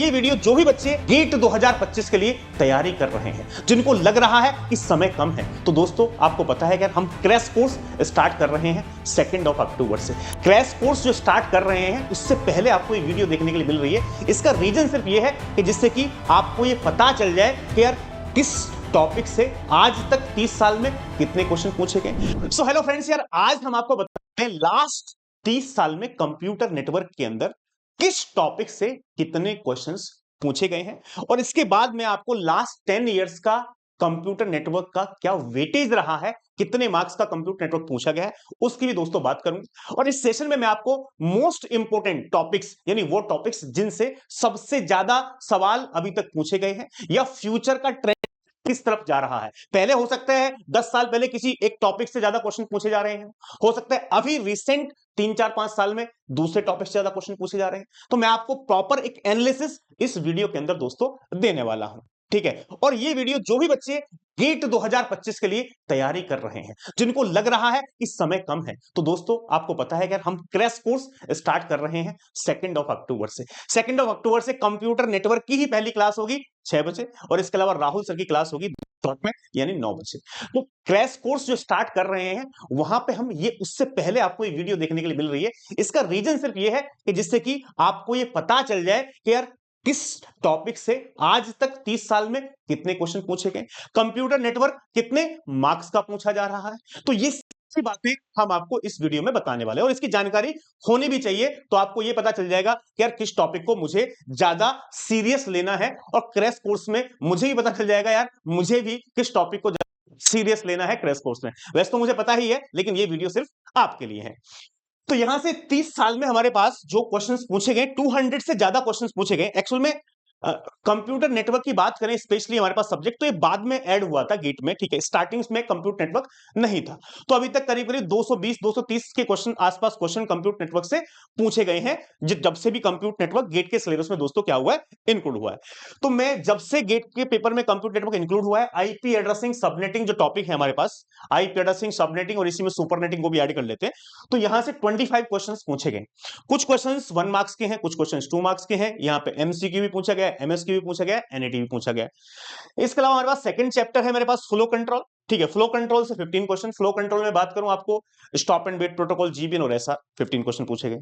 ये वीडियो जो भी बच्चे गेट 2025 के लिए तैयारी कर रहे हैं, जिनको लग रहा है कि समय कम है, तो दोस्तों आपको पता है कि हम क्रैश कोर्स स्टार्ट कर रहे हैं 2 अक्टूबर से। क्रैश कोर्स जो स्टार्ट कर रहे हैं उससे पहले आपको ये वीडियो देखने के लिए मिल रही है। इसका रीजन सिर्फ ये है कि जिससे कि आपको ये पता चल जाए कि यार किस टॉपिक से आज तक 30 साल में कितने क्वेश्चन पूछे गए। सो हेलो फ्रेंड्स, यार आज हम आपको बताते हैं लास्ट 30 साल में कंप्यूटर नेटवर्क के अंदर किस टॉपिक से कितने क्वेश्चंस पूछे गए हैं, और इसके बाद मैं आपको लास्ट 10 इयर्स का कंप्यूटर नेटवर्क का क्या वेटेज रहा है, कितने मार्क्स का कंप्यूटर नेटवर्क पूछा गया है, उसकी भी दोस्तों बात करूंगा। और इस सेशन में मैं आपको मोस्ट इंपोर्टेंट टॉपिक्स, यानी वो टॉपिक्स जिनसे सबसे ज्यादा सवाल अभी तक पूछे गए हैं या फ्यूचर का ट्रेंड किस तरफ जा रहा है। पहले हो सकता है 10 साल पहले किसी एक टॉपिक से ज्यादा क्वेश्चन पूछे जा रहे हैं, हो सकता है अभी रिसेंट 3-4-5 साल में दूसरे टॉपिक से ज्यादा क्वेश्चन पूछे जा रहे हैं। तो मैं आपको प्रॉपर एक एनालिसिस इस वीडियो के अंदर दोस्तों देने वाला हूं, ठीक है। और ये वीडियो जो भी बच्चे गेट 2025 के लिए तैयारी कर रहे हैं, जिनको लग रहा है कि समय कम है, तो दोस्तों आपको पता है कि हम क्रैश कोर्स स्टार्ट कर रहे हैं 2 अक्टूबर से। 2 अक्टूबर से कंप्यूटर नेटवर्क की ही पहली क्लास होगी 6 बजे, और इसके अलावा राहुल सर की क्लास होगी में यानी 9 बजे। तो क्रैश कोर्स जो स्टार्ट कर रहे हैं वहां पे हम ये उससे पहले आपको ये वीडियो देखने के लिए मिल रही है। इसका रीजन सिर्फ ये है कि जिससे कि आपको ये पता चल जाए कि यार किस टॉपिक से आज तक 30 साल में कितने क्वेश्चन पूछे गए, कंप्यूटर नेटवर्क कितने मार्क्स का पूछा जा रहा है। तो ये सारी बातें हम आपको इस वीडियो में बताने वाले हैं, और इसकी जानकारी होनी भी चाहिए। तो आपको यह पता चल जाएगा कि यार किस टॉपिक को मुझे ज्यादा सीरियस लेना है, और क्रैश कोर्स में मुझे भी पता चल जाएगा यार मुझे भी किस टॉपिक को सीरियस लेना है क्रैश कोर्स में। वैसे तो मुझे पता ही है, लेकिन ये वीडियो सिर्फ आपके लिए है। तो यहां से 30 साल में हमारे पास जो क्वेश्चंस पूछे गए, 200 से ज्यादा क्वेश्चंस पूछे गए। एक्चुअल में कंप्यूटर नेटवर्क की बात करें स्पेशली हमारे पास सब्जेक्ट, तो ये बाद में ऐड हुआ था गेट में, ठीक है। स्टार्टिंग में कंप्यूटर नेटवर्क नहीं था। तो अभी तक करीब करीब 220-230 के क्वेश्चन आसपास क्वेश्चन कंप्यूटर नेटवर्क से पूछे गए हैं, जब से भी कंप्यूटर नेटवर्क गेट के सिलेबस में दोस्तों क्या हुआ है, इंक्लूड हुआ है। तो मैं जब से गेट के पेपर में कंप्यूटर नेटवर्क इंक्लूड हुआ है, आईपी एड्रेसिंग सबनेटिंग जो टॉपिक है हमारे पास, आईपी एड्रेसिंग सबनेटिंग, और इसी में सुपरनेटिंग को भी ऐड कर लेते हैं। तो यहां से 25 क्वेश्चन पूछे गए। कुछ क्वेश्चन 1 मार्क्स के हैं, कुछ क्वेश्चन 2 मार्क्स के हैं। यहाँ पे एमसीक्यू भी पूछा गया, एमएसक्यू भी पूछा गया, एनएटी भी पूछा गया। इसके अलावा हमारे पास सेकंड चैप्टर है मेरे पास फ्लो कंट्रोल, ठीक है। फ्लो कंट्रोल से 15 क्वेश्चन। फ्लो कंट्रोल में बात करूं आपको, stop and wait protocol, GBN और ऐसा 15 क्वेश्चन पूछे गए।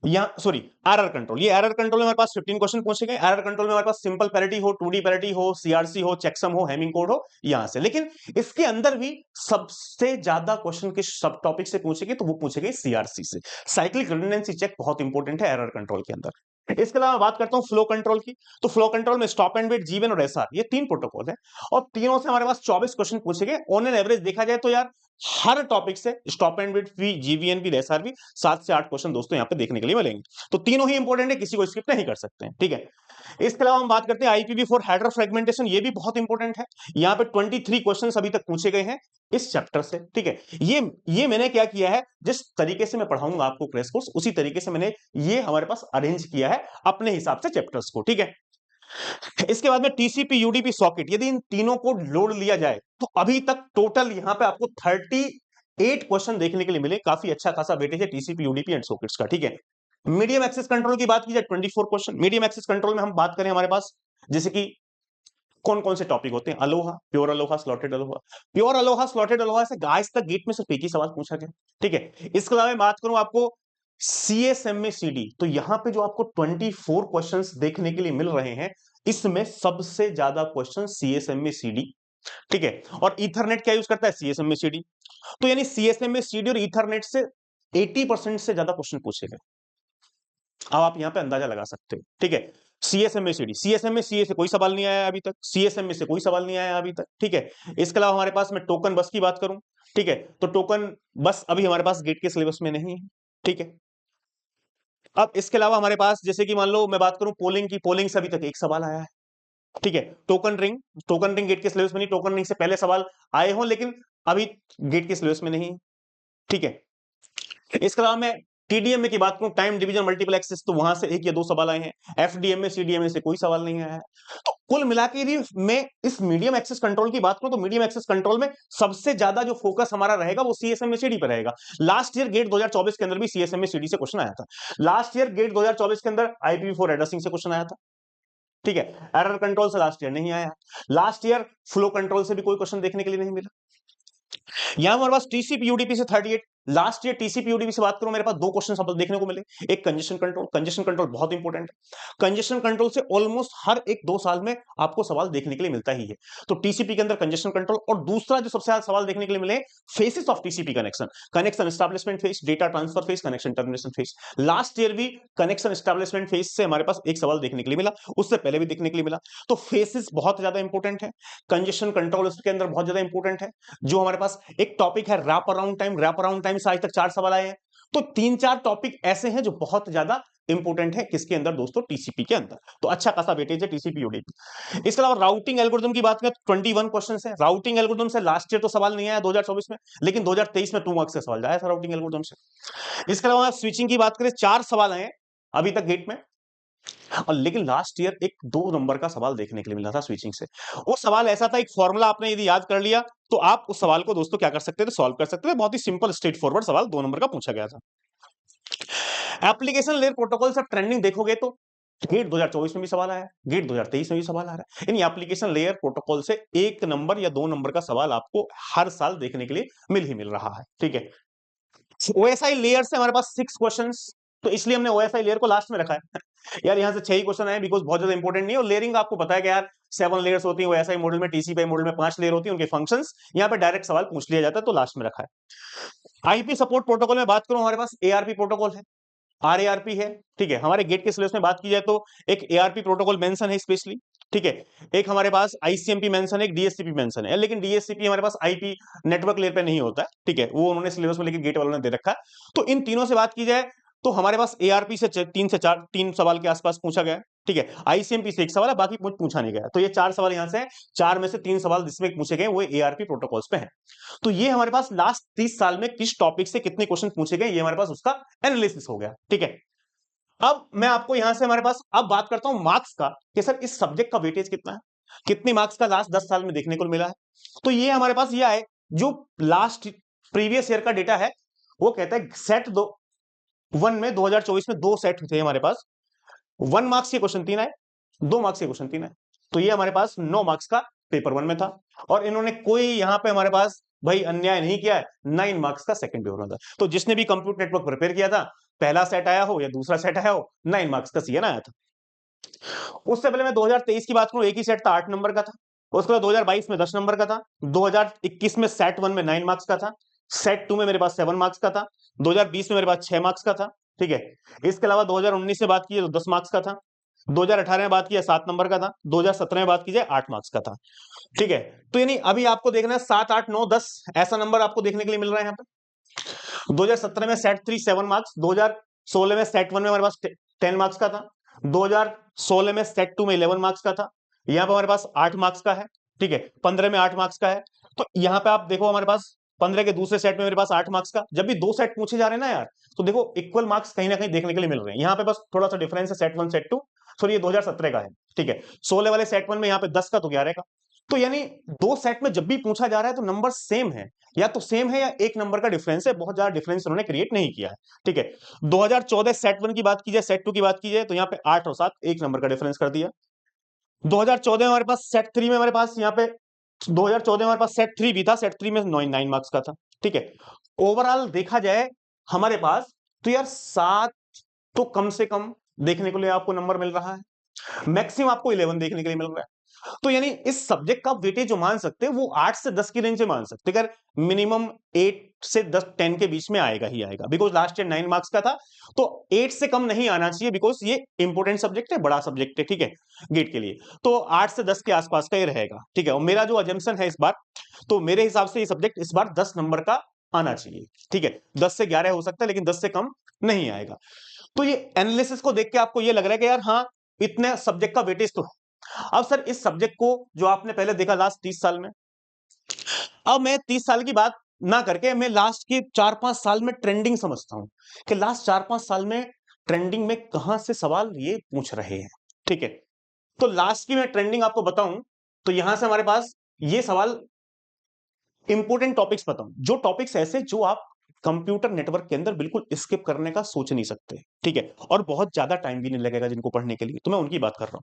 यहाँ सॉरी एरर कंट्रोल, ये एरर कंट्रोल में हमारे पास 15 क्वेश्चन पूछे गए। एरर कंट्रोल में हमारे पास सिंपल पैरिटी हो, 2D पैरिटी हो, सीआरसी हो, चेकसम हो, हेमिंग कोड हो, यहां से। लेकिन इसके अंदर भी सबसे ज्यादा क्वेश्चन किस सब टॉपिक से पूछे गए, तो वो पूछे गए सीआरसी से। साइक्लिक रिडंडेंसी चेक बहुत इंपॉर्टेंट है एरर कंट्रोल के अंदर। इसके अलावा बात करता हूं फ्लो कंट्रोल की, तो फ्लो कंट्रोल में स्टॉप एंड वेट, जीबीएन और एसआर, ये 3 प्रोटोकॉल है, और तीनों से हमारे पास 24 क्वेश्चन पूछे गए। ऑन एन एवरेज देखा जाए तो यार हर टॉपिक से स्टॉप एंड वेट भी, जीबीएन भी, एसआर भी 7 से 8 क्वेश्चन दोस्तों यहां पे देखने के लिए मिलेंगे। तो तीनों ही इंपॉर्टेंट है, किसी को स्किप नहीं कर सकते हैं, ठीक है। इसके अलावा हम बात करते हैं IPv4 हेडर फ्रेगमेंटेशन, ये भी बहुत इंपॉर्टेंट है। यहाँ पे 23 क्वेश्चन अभी तक पूछे गए हैं इस चैप्टर से, ठीक है। ये मैंने क्या किया है, जिस तरीके से मैं पढ़ाऊंगा आपको क्रैश कोर्स, उसी तरीके से मैंने ये हमारे पास अरेंज किया है अपने हिसाब से चैप्टर्स को, ठीक है। इसके बाद में टीसीपी यूडीपी सॉकेट, यदि इन तीनों को लोड लिया जाए तो अभी तक टोटल यहां पे आपको 38 क्वेश्चन देखने के लिए मिले। काफी अच्छा खासा वेटेज है टीसीपी यूडीपी एंड सॉकेट्स का, ठीक है। मीडियम एक्सेस कंट्रोल की बात की जाए 24 क्वेश्चन। मीडियम एक्सेस कंट्रोल में हम बात करें हमारे पास जैसे कि कौन कौन से टॉपिक होते हैं, Aloha, pure Aloha, slotted Aloha. Pure Aloha, slotted Aloha से आज तक गेट में सिर्फ एक ही सवाल पूछा गया, ठीक है। इसके अलावा मैं बात करूं आपको सीएसएमए-सीडी, तो यहां पे जो आपको 24 क्वेश्चंस देखने के लिए मिल रहे हैं, इसमें सबसे ज्यादा क्वेश्चन सीएसएमए-सीडी, ठीक है। और ईथरनेट क्या यूज करता है, सीएसएमए-सीडी। तो यानी सीएसएमए-सीडी और ईथरनेट से 80% से ज्यादा क्वेश्चन पूछे गए। अब आप यहां पे अंदाजा लगा सकते हो, ठीक है। सीएसएमए-सीडी, सीएसएमए-सीए से कोई सवाल नहीं आया अभी तक, सीएसएमए से कोई सवाल नहीं आया अभी तक, ठीक है। इसके अलावा हमारे पास मैं टोकन बस की बात करूं, ठीक है, तो टोकन बस अभी हमारे पास गेट के सिलेबस में नहीं है, ठीक है। अब इसके अलावा हमारे पास जैसे कि मान लो मैं बात करूं पोलिंग की, पोलिंग से अभी तक एक सवाल आया है, ठीक है। टोकन रिंग गेट के सिलेबस में नहीं, टोकन रिंग से पहले सवाल आए हों लेकिन अभी गेट के सिलेबस में नहीं, ठीक है। इसके अलावा मैं टीडीएम की बात करूं, टाइम डिवीजन मल्टीपल एक्सेस, तो वहां से 1 या 2 सवाल आए हैं। एफडीएम में, सीडीएम से कोई सवाल नहीं आया है। तो कुल मिलाकर यदि मैं इस मीडियम एक्सेस कंट्रोल की बात करूं तो मीडियम एक्सेस कंट्रोल में सबसे ज्यादा जो फोकस हमारा रहेगा वो सीएसएमएसीडी पर रहेगा। लास्ट ईयर गेट 2024 के अंदर भी सीएसएमएसीडी से क्वेश्चन आया था। लास्ट ईयर गेट 2024 के अंदर IPv4 एड्रेसिंग से क्वेश्चन आया था। ठीक है, एरर कंट्रोल से लास्ट ईयर नहीं आया। लास्ट ईयर फ्लो कंट्रोल से भी कोई क्वेश्चन देखने के लिए नहीं मिला। यहां हमारे पास टीसीपी यूडीपी से 38। लास्ट ईयर टीसीपी यूडीपी से बात करूं, मेरे पास दो क्वेश्चन सब देखने को मिले। एक कंजेशन कंट्रोल, कंजेशन कंट्रोल बहुत इंपॉर्टेंट है। कंजेशन कंट्रोल से ऑलमोस्ट हर एक 2 साल में आपको सवाल देखने के लिए मिलता ही है। तो टीसीपी के अंदर कंजेशन कंट्रोल, और दूसरा जो सबसे ज्यादा सवाल देखने के लिए मिले, faces of TCP connection, connection establishment phase, data transfer phase, connection termination phase. Last year भी कनेक्शन एस्टैब्लिशमेंट फेज से हमारे पास एक सवाल देखने के लिए मिला, उससे पहले भी देखने के लिए मिला। तो फेसेस बहुत ज्यादा इंपॉर्टेंट है, कंजेशन कंट्रोल इसके अंदर बहुत ज्यादा इंपॉर्टेंट है। जो हमारे पास एक टॉपिक है wrap around time, wrap around time से आज तक 4 सवाल आए हैं। तो 3-4 टॉपिक ऐसे हैं जो बहुत ज्यादा इंपॉर्टेंट है किसके अंदर दोस्तों, टीसीपी के अंदर। तो अच्छा खासा वेटेज है टीसीपी यूडीपी। इसके अलावा राउटिंग एल्गोरिथम की बात करें तो 21 क्वेश्चन है राउटिंग एल्गोरिथम से। लास्ट ईयर तो सवाल नहीं आया 2024 में, लेकिन 2023 में 2 मार्क्स का सवाल आया था राउटिंग एल्गोरिथम से। इसके अलावा स्विचिंग की बात करें, 4 सवाल आए अभी तक गेट में, और लेकिन लास्ट ईयर एक 2 नंबर का सवाल देखने के लिए मिला था स्विचिंग से। वो सवाल ऐसा था, एक फॉर्मूला आपने यदि याद कर लिया तो आप उस सवाल को दोस्तों क्या कर सकते थे, सॉल्व कर सकते थे। बहुत ही सिंपल स्ट्रेट फॉरवर्ड सवाल 2 नंबर का पूछा गया था। एप्लीकेशन लेयर प्रोटोकॉल से ट्रेंडिंग देखोगे तो गेट 2024 में भी सवाल आया, गेट 2023 में भी सवाल आ रहा है। इन एप्लीकेशन लेयर प्रोटोकॉल से 1 नंबर या 2 नंबर का सवाल आपको हर साल देखने के लिए मिल रहा है। ठीक है, ओएसआई लेयर से हमारे पास 6 क्वेश्चंस, तो इसलिए हमने ओएसआई लेयर को लास्ट में रखा है। यार यहां से 6 ही क्वेश्चन आए, बिकॉज बहुत ज्यादा इंपॉर्टेंट नहीं है। और लेयरिंग आपको पता है कि यार 7 लेयर्स होती है ओएसआई मॉडल में, टीसीपी मॉडल में 5 लेयर होती है, उनके फंक्शंस यहां पे डायरेक्ट सवाल पूछ लिया जाता है, तो लास्ट में रखा है। आईपी सपोर्ट प्रोटोकॉल में बात करूं, हमारे पास एआरपी प्रोटोकॉल है, आरएआरपी है। ठीक है, हमारे गेट के सिलेबस में बात की जाए तो एक एआरपी प्रोटोकॉल मेंशन है स्पेशली। ठीक है, एक हमारे पास आईसीएमपी मेंशन है, एक डीएससीपी मेंशन है, लेकिन डीएससीपी हमारे पास आईपी नेटवर्क लेयर पे नहीं होता है। ठीक है, वो उन्होंने सिलेबस में लेकिन गेट वालों ने दे रखा है। तो इन तीनों से बात की जाए तो हमारे पास एआरपी से 3 से 4 3 सवाल के आसपास पूछा गया है। ठीक है, आईसीएमपी से 1 सवाल है, बाकी पूछा नहीं गया। तो ये 4 सवाल यहां से, 4 में से 3 सवाल जिसमें पूछे गए वो एआरपी प्रोटोकॉल्स पे हैं। तो ये हमारे पास लास्ट 30 साल में किस टॉपिक से कितने क्वेश्चन पूछे गए, ये हमारे पास उसका एनालिसिस हो गया। ठीक है, अब मैं आपको यहां से हमारे पास अब बात करता हूं मार्क्स का, कि सर इस सब्जेक्ट का वेटेज कितना है, कितने मार्क्स का लास्ट 10 साल में देखने को मिला है। तो ये हमारे पास ये है, जो लास्ट प्रीवियस ईयर का डेटा है वो कहता है सेट 1 में 2024 में 2 सेट थे हमारे पास। 1 मार्क्स के क्वेश्चन 3 आए, 2 मार्क्स के क्वेश्चन 3 आए। तो ये हमारे पास 9 मार्क्स का पेपर 1 में था, और इन्होंने कोई यहां पे हमारे पास भाई अन्याय नहीं किया है, 9 मार्क्स का सेकंड पेपर में था। तो जिसने भी कंप्यूटर नेटवर्क प्रिपेयर किया था, पहला सेट आया हो या दूसरा सेट आया हो, 9 मार्क्स का सीएन आया था। उससे पहले मैं 2023 की बात करूं, एक ही सेट था 8 नंबर का था। उसके बाद 2022 में 10 नंबर का था, 2021 में सेट 1 में 9 मार्क्स का था, सेट 2 में मेरे पास 7 मार्क्स का था, 2020 में मेरे पास 6 मार्क्स का था। ठीक है, इसके अलावा 2019 में बात की तो 10 मार्क्स का था, 2018 में बात किया 7 नंबर का था, 2017 में बात की जाए 8 मार्क्स का था। ठीक है, तो यानी अभी आपको देखना है 7, 8, 9, 10 ऐसा नंबर आपको देखने के लिए मिल रहा है यहाँ पे। 2017 में सेट 3 7 मार्क्स, 2016 में सेट 1 में हमारे पास 10 मार्क्स का था, 2016 में सेट 2 में 11 मार्क्स का था, यहाँ पे हमारे पास 8 मार्क्स का है। ठीक है, 15 में 8 मार्क्स का है। तो यहाँ पे आप देखो हमारे पास 15 के दूसरे सेट में मेरे पास 8 मार्क्स का। जब भी 2 सेट पूछे जा रहे हैं ना यार, तो देखो इक्वल मार्क्स कहीं ना कहीं देखने के लिए मिल रहे हैं। यहाँ पे बस थोड़ा सा डिफरेंस है, सेट 1 सेट 2, सॉरी ये 2017 का है। ठीक है, 16 वाले सेट 1 में यहाँ पे 10 का तो 11 का। तो यानी 2 सेट में जब भी पूछा जा रहा है तो नंबर सेम है, या तो सेम है या 1 नंबर का डिफरेंस है, बहुत ज्यादा डिफरेंस उन्होंने क्रिएट नहीं किया है। ठीक है, 2014 सेट 1 की बात की जाए, सेट 2 की बात की जाए, तो यहाँ पे 8 और 7 1 नंबर का डिफरेंस कर दिया। 2014 में हमारे पास सेट 3 में हमारे पास यहाँ पे 2014 में हमारे पास सेट 3 भी था, सेट 3 में 9 मार्क्स का था। ठीक है, ओवरऑल देखा जाए हमारे पास तो यार 7 तो कम से कम देखने को लिए आपको नंबर मिल रहा है, मैक्सिमम आपको 11 देखने के लिए मिल रहा है। तो यानी इस सब्जेक्ट का वेटेज जो मान सकते हैं वो 8 से 10 की रेंज से मान सकते हैं, अगर मिनिमम 8 से 10 के बीच में आएगा ही आएगा, बिकॉज लास्ट ईयर 9 मार्क्स का था। तो 8 से कम नहीं आना चाहिए, बिकॉज ये इंपॉर्टेंट सब्जेक्ट है, बड़ा सब्जेक्ट है। ठीक है, गेट के लिए तो 8 से 10 के आसपास का ये रहेगा। ठीक है, और मेरा जो अजम्पशन है इस बार, तो मेरे हिसाब से ये सब्जेक्ट इस बार 10 नंबर का आना चाहिए। ठीक है, 10 से 11 हो सकता है, लेकिन 10 से कम नहीं आएगा। तो ये एनालिसिस को देख के आपको ये लग रहा है कि यार हाँ इतने सब्जेक्ट का वेटेज तो है। अब सर इस सब्जेक्ट को जो आपने पहले देखा लास्ट 30 साल में, अब मैं 30 साल की बात ना करके मैं लास्ट के 4-5 साल में ट्रेंडिंग समझता हूं, कि लास्ट 4-5 साल में ट्रेंडिंग में कहां से सवाल ये पूछ रहे हैं। ठीक है, तो लास्ट की मैं ट्रेंडिंग आपको बताऊं तो यहां से हमारे पास ये सवाल इंपोर्टेंट टॉपिक्स बताऊं, जो टॉपिक्स ऐसे जो आप कंप्यूटर नेटवर्क के अंदर बिल्कुल स्किप करने का सोच नहीं सकते, ठीक है, और बहुत ज्यादा टाइम भी नहीं लगेगा जिनको पढ़ने के लिए, तो मैं उनकी बात कर रहा हूं।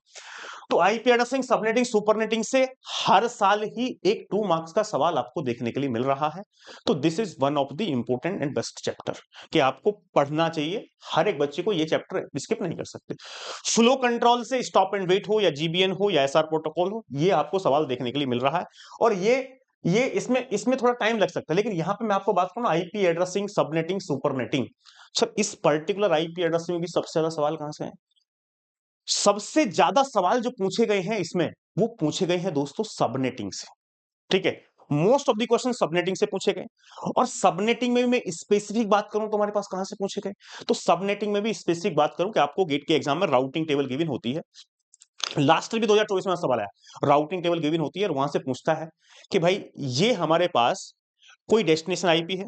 तो आईपी एड्रेसिंग, सबनेटिंग, सुपरनेटिंग से हर साल ही एक 2 मार्क्स का सवाल आपको देखने के लिए मिल रहा है। तो this is one of the important and best chapter कि आपको पढ़ना चाहिए, हर एक बच्चे को ये चैप्टर स्किप नहीं कर सकते। फ्लो कंट्रोल से स्टॉप एंड वेट हो या जीबीएन हो या एसआर प्रोटोकॉल हो, ये आपको सवाल देखने के लिए मिल रहा है। और ये इसमें इसमें थोड़ा टाइम लग सकता है, लेकिन यहां पे मैं आपको बात करूं IP addressing, subnetting, supernetting, sir इस पर्टिकुलर आईपी एड्रेसिंग में भी सबसे ज्यादा सवाल कहां से है? सबसे ज्यादा सवाल जो पूछे गए हैं इसमें, वो पूछे गए हैं दोस्तों सबनेटिंग से, ठीक है। Most of the question subnetting से पूछे गए। और सबनेटिंग में मैं स्पेसिफिक बात करूं तो हमारे पास कहां से पूछे गए, तो सबनेटिंग में भी स्पेसिफिक बात करूं कि आपको गेट के एग्जाम में राउटिंग टेबल गिवन होती है। लास्ट भी 2024 में सवाल आया, राउटिंग टेबल गिवन होती है और वहां से पूछता है कि भाई ये हमारे पास कोई डेस्टिनेशन आईपी है,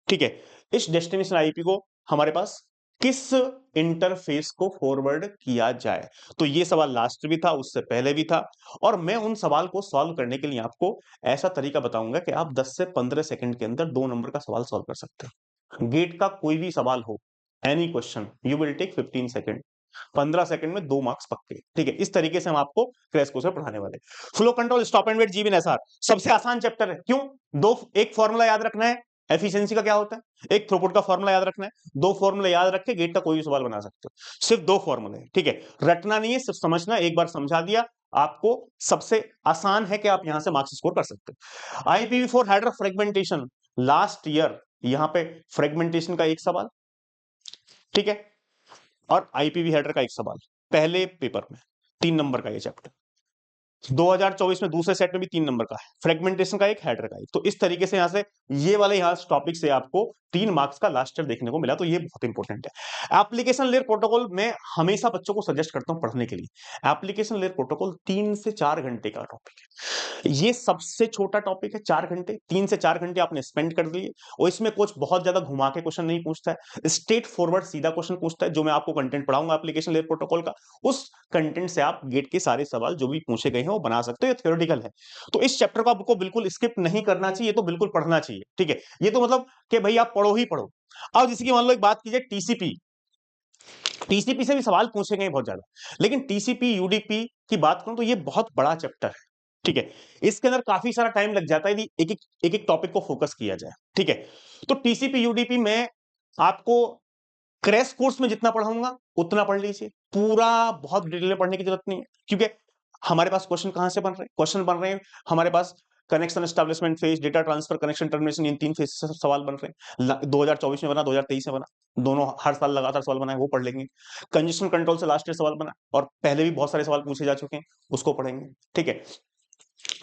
ठीक है, इस डेस्टिनेशन आईपी को हमारे पास किस इंटरफेस को फॉरवर्ड किया जाए। तो ये सवाल लास्ट भी था, उससे पहले भी था, और मैं उन सवाल को सॉल्व करने के लिए आपको ऐसा तरीका बताऊंगा कि आप 10 से 15 सेकंड के अंदर 2 नंबर का सवाल सॉल्व कर सकते हो। गेट का कोई भी सवाल हो, any question, you will take 15 second, 15 second में 2 मार्क्स पक्के, ठीक है। इस तरीके से हम आपको क्रैश कोर्स में पढ़ाने वाले। Flow control, stop and wait, GBN, SR, सबसे आसान चैप्टर है। क्यों? एक फॉर्मूला याद रखना है, एफिशिएंसी का क्या होता है, एक थ्रूपुट का फॉर्मूला याद रखना है, 2 फॉर्मूला याद रख के गेट का कोई भी सवाल बना सकते हो, सिर्फ 2 फॉर्मूले, ठीक है। रटना नहीं है, सिर्फ समझना, एक बार समझा दिया आपको, सबसे आसान है कि आप यहां से मार्क्स स्कोर कर सकते हो। IPv4 header fragmentation, last year यहां पे फ्रेगमेंटेशन का एक सवाल, ठीक है, और आईपीवी हेडर का एक सवाल पहले पेपर में, 3 नंबर का ये चैप्टर। 2024 में दूसरे सेट में भी 3 नंबर का है, फ्रेगमेंटेशन का एक, हेडर का एक। तो इस तरीके से यहां से ये वाले यहां टॉपिक से आपको 3 मार्क्स का लास्ट ईयर देखने को मिला, तो ये बहुत इंपॉर्टेंट है। एप्लीकेशन लेयर प्रोटोकॉल में हमेशा बच्चों को सजेस्ट करता हूं पढ़ने के लिए। एप्लीकेशन लेयर प्रोटोकॉल 3 से 4 घंटे का टॉपिक है, ये सबसे छोटा टॉपिक है। 4 घंटे, 3 से 4 घंटे आपने स्पेंड कर दिए, और इसमें कुछ बहुत ज्यादा घुमा के क्वेश्चन नहीं पूछता है, स्ट्रेट फॉरवर्ड सीधा क्वेश्चन पूछता है। जो मैं आपको कंटेंट पढ़ाऊंगा एप्लीकेशन लेयर प्रोटोकॉल का, उस कंटेंट से आप गेट के सारे सवाल जो भी पूछे गए हैं वो बना सकते हो, ये थ्योरेटिकल है। तो इस चैप्टर को आपको बिल्कुल स्किप नहीं करना चाहिए, तो बिल्कुल पढ़ना चाहिए, ठीक है। ये तो मतलब कि भाई आप पढ़ो ही पढ़ो। अब जैसे कि मान लो एक बात कीजिए, टीसीपी, टीसीपी से भी सवाल पूछे गए बहुत ज्यादा, लेकिन टीसीपी यूडीपी की बात करूं तो ये बहुत बड़ा चैप्टर है, ठीक है। इसके अंदर काफी सारा टाइम लग जाता है यदि एक एक टॉपिक को फोकस किया जाए, ठीक है। तो टीसीपी यूडीपी में आपको क्रैश कोर्स में जितना पढ़ाऊंगा उतना पढ़ लीजिए, पूरा बहुत डिटेल में पढ़ने की जरूरत नहीं है, क्योंकि हमारे पास क्वेश्चन कहां से बन रहे हैं, क्वेश्चन बन रहे हैं हमारे पास connection establishment phase, data transfer, connection termination, इन 3 फेज से सवाल बन रहे हैं। 2024 में बना, 2023 में बना, दोनों हर साल लगातार सवाल बनाए, वो पढ़ लेंगे। कंजेशन कंट्रोल से लास्ट ईयर सवाल बना, और पहले भी बहुत सारे सवाल पूछे जा चुके हैं, उसको पढ़ेंगे, ठीक है।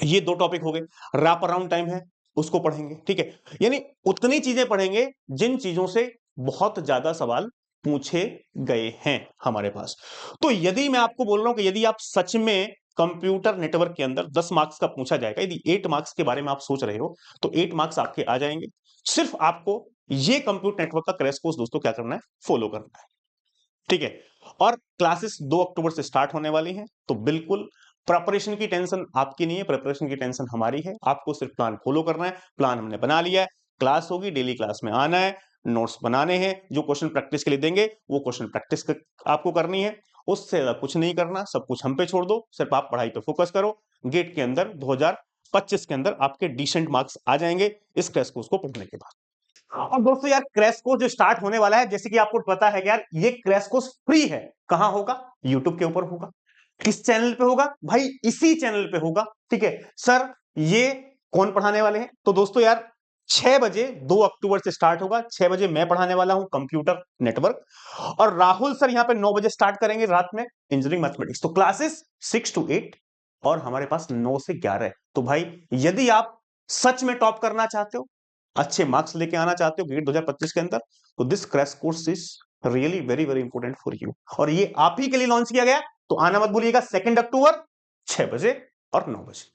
ये 2 टॉपिक हो गए। रैप अराउंड टाइम है, उसको पढ़ेंगे, ठीक है। यानी उतनी चीजें पढ़ेंगे जिन चीजों से बहुत ज्यादा सवाल पूछे गए हैं हमारे पास। तो यदि मैं आपको बोल रहा हूं कि यदि आप सच में कंप्यूटर नेटवर्क के अंदर 10 मार्क्स का पूछा जाएगा, यदि 8 मार्क्स के बारे में आप सोच रहे हो, तो 8 मार्क्स आपके आ जाएंगे। सिर्फ आपको ये कंप्यूटर नेटवर्क का क्रैश कोर्स दोस्तों क्या करना है, फॉलो करना है, ठीक है। और क्लासेस 2 अक्टूबर से स्टार्ट होने वाली हैं, तो बिल्कुल प्रिपरेशन की टेंशन आपकी नहीं है, प्रिपरेशन की टेंशन हमारी है। आपको सिर्फ प्लान फॉलो करना है, प्लान हमने बना लिया है। क्लास होगी, डेली क्लास में आना है, नोट्स बनाने हैं, जो क्वेश्चन प्रैक्टिस के लिए देंगे वो क्वेश्चन प्रैक्टिस आपको करनी है, उससे ज्यादा कुछ नहीं करना, सब कुछ हम पे छोड़ दो, सिर्फ आप पढ़ाई पे फोकस करो। गेट के अंदर 2025 के अंदर आपके डिसेंट मार्क्स आ जाएंगे इस क्रैश कोर्स को पढ़ने के बाद। और दोस्तों यार, क्रैश कोर्स जो स्टार्ट होने वाला है, जैसे कि आपको पता है कि यार ये क्रैश कोर्स फ्री है। कहां होगा? यूट्यूब के ऊपर होगा। किस चैनल पे होगा? भाई इसी चैनल पे होगा, ठीक है। सर ये कौन पढ़ाने वाले हैं? तो दोस्तों यार 6 बजे 2 अक्टूबर से स्टार्ट होगा, 6 बजे मैं पढ़ाने वाला हूं कंप्यूटर नेटवर्क, और राहुल सर यहां पे 9 बजे स्टार्ट करेंगे रात में इंजीनियरिंग मैथमेटिक्स। तो क्लासेस 6 to 8 और हमारे पास 9 से 11 है। तो भाई यदि आप सच में टॉप करना चाहते हो, अच्छे मार्क्स लेके आना चाहते हो गेट 2025 के अंदर, तो this crash course is really very very important for you, और ये आप ही के लिए लॉन्च किया गया। तो आना मत भूलिएगा 2 अक्टूबर 6 बजे और 9 बजे।